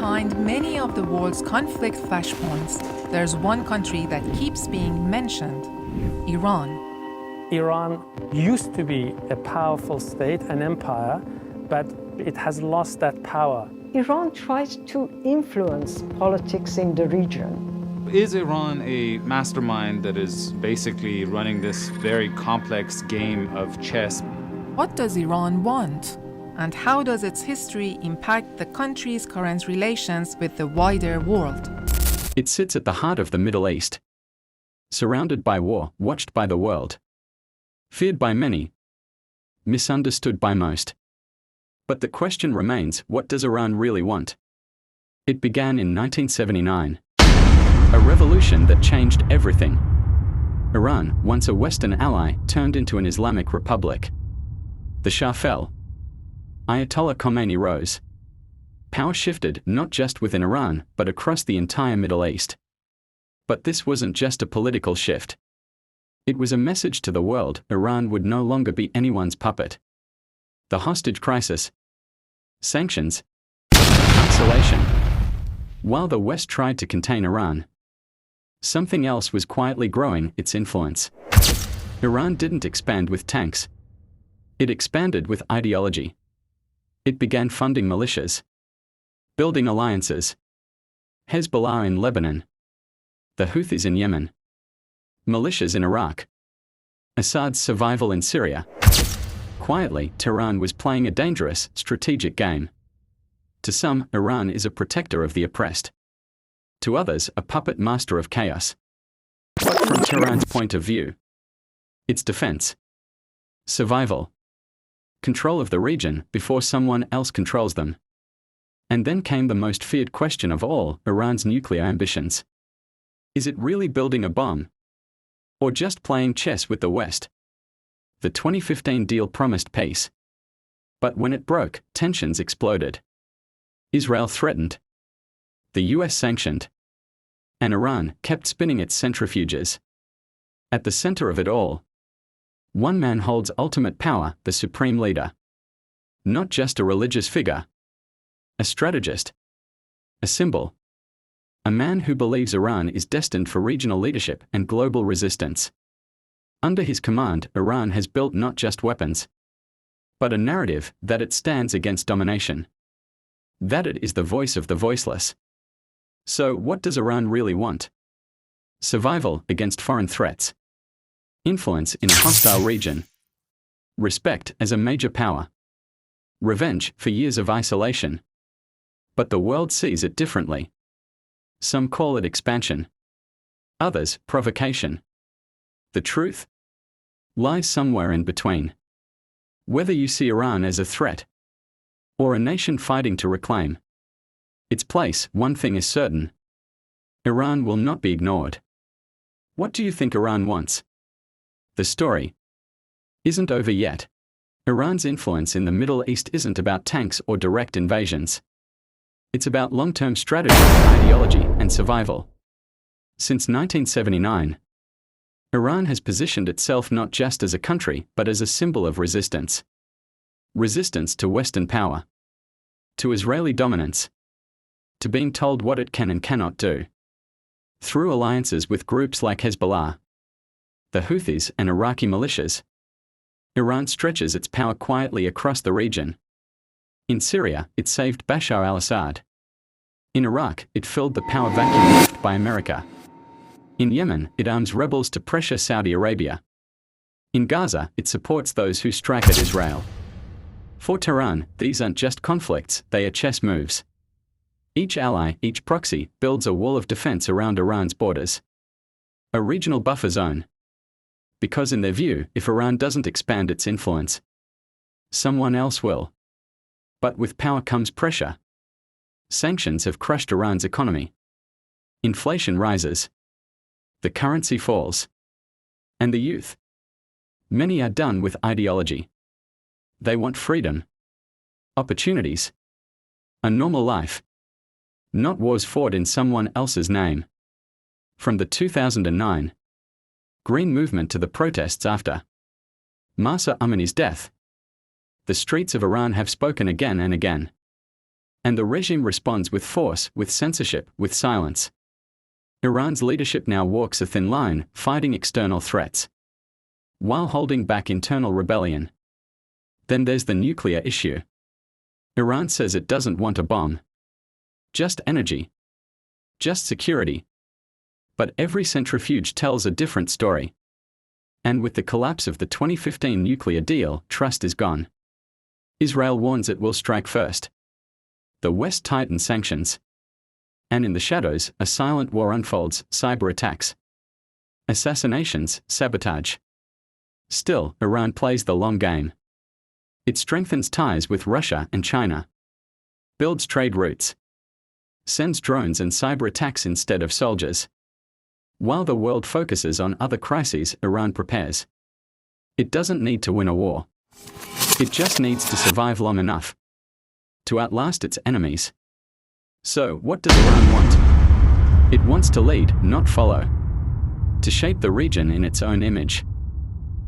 Behind many of the world's conflict flashpoints, there's one country that keeps being mentioned: Iran. Iran used to be a powerful state, an empire, but it has lost that power. Iran tries to influence politics in the region. Is Iran a mastermind that is basically running this very complex game of chess? What does Iran want? And how does its history impact the country's current relations with the wider world? It sits at the heart of the Middle East. Surrounded by war, watched by the world. Feared by many. Misunderstood by most. But the question remains, what does Iran really want? It began in 1979. A revolution that changed everything. Iran, once a Western ally, turned into an Islamic republic. The Shah fell. Ayatollah Khomeini rose. Power shifted not just within Iran, but across the entire Middle East. But this wasn't just a political shift. It was a message to the world: Iran would no longer be anyone's puppet. The hostage crisis. Sanctions. Isolation. While the West tried to contain Iran, something else was quietly growing its influence. Iran didn't expand with tanks. It expanded with ideology. It began funding militias, building alliances. Hezbollah in Lebanon, the Houthis in Yemen, militias in Iraq, Assad's survival in Syria. Quietly, Tehran was playing a dangerous, strategic game. To some, Iran is a protector of the oppressed. To others, a puppet master of chaos. But from Tehran's point of view, it's defense, survival, control of the region before someone else controls them. And then came the most feared question of all: Iran's nuclear ambitions. Is it really building a bomb? Or just playing chess with the West? The 2015 deal promised peace. But when it broke, tensions exploded. Israel threatened. The US sanctioned. And Iran kept spinning its centrifuges. At the center of it all, one man holds ultimate power: the supreme leader. Not just a religious figure. A strategist. A symbol. A man who believes Iran is destined for regional leadership and global resistance. Under his command, Iran has built not just weapons, but a narrative that it stands against domination. That it is the voice of the voiceless. So, what does Iran really want? Survival against foreign threats. Influence in a hostile region. Respect as a major power. Revenge for years of isolation. But the world sees it differently. Some call it expansion. Others, provocation. The truth lies somewhere in between. Whether you see Iran as a threat or a nation fighting to reclaim its place, one thing is certain: Iran will not be ignored. What do you think Iran wants? The story isn't over yet. Iran's influence in the Middle East isn't about tanks or direct invasions. It's about long-term strategy, ideology, and survival. Since 1979, Iran has positioned itself not just as a country, but as a symbol of resistance. Resistance to Western power, to Israeli dominance, to being told what it can and cannot do. Through alliances with groups like Hezbollah, the Houthis, and Iraqi militias, Iran stretches its power quietly across the region. In Syria, it saved Bashar al-Assad. In Iraq, it filled the power vacuum left by America. In Yemen, it arms rebels to pressure Saudi Arabia. In Gaza, it supports those who strike at Israel. For Tehran, these aren't just conflicts, they are chess moves. Each ally, each proxy, builds a wall of defense around Iran's borders. A regional buffer zone. Because in their view, if Iran doesn't expand its influence, someone else will. But with power comes pressure. Sanctions have crushed Iran's economy. Inflation rises. The currency falls. And the youth? Many are done with ideology. They want freedom, opportunities, a normal life. Not wars fought in someone else's name. From the 2009 Green Movement to the protests after Mahsa Amini's death, the streets of Iran have spoken again and again. And the regime responds with force, with censorship, with silence. Iran's leadership now walks a thin line, fighting external threats, while holding back internal rebellion. Then there's the nuclear issue. Iran says it doesn't want a bomb. Just energy. Just security. But every centrifuge tells a different story. And with the collapse of the 2015 nuclear deal, trust is gone. Israel warns it will strike first. The West tightens sanctions. And in the shadows, a silent war unfolds: cyber attacks, assassinations, sabotage. Still, Iran plays the long game. It strengthens ties with Russia and China, builds trade routes, sends drones and cyber attacks instead of soldiers. While the world focuses on other crises, Iran prepares. It doesn't need to win a war. It just needs to survive long enough to outlast its enemies. So, what does Iran want? It wants to lead, not follow. To shape the region in its own image.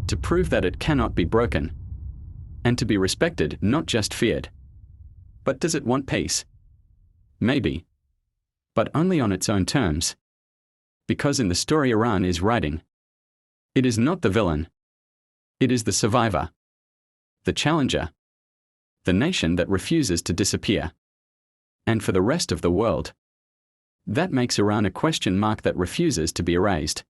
To prove that it cannot be broken. And to be respected, not just feared. But does it want peace? Maybe. But only on its own terms. Because in the story Iran is writing, it is not the villain. It is the survivor. The challenger. The nation that refuses to disappear. And for the rest of the world, that makes Iran a question mark that refuses to be erased.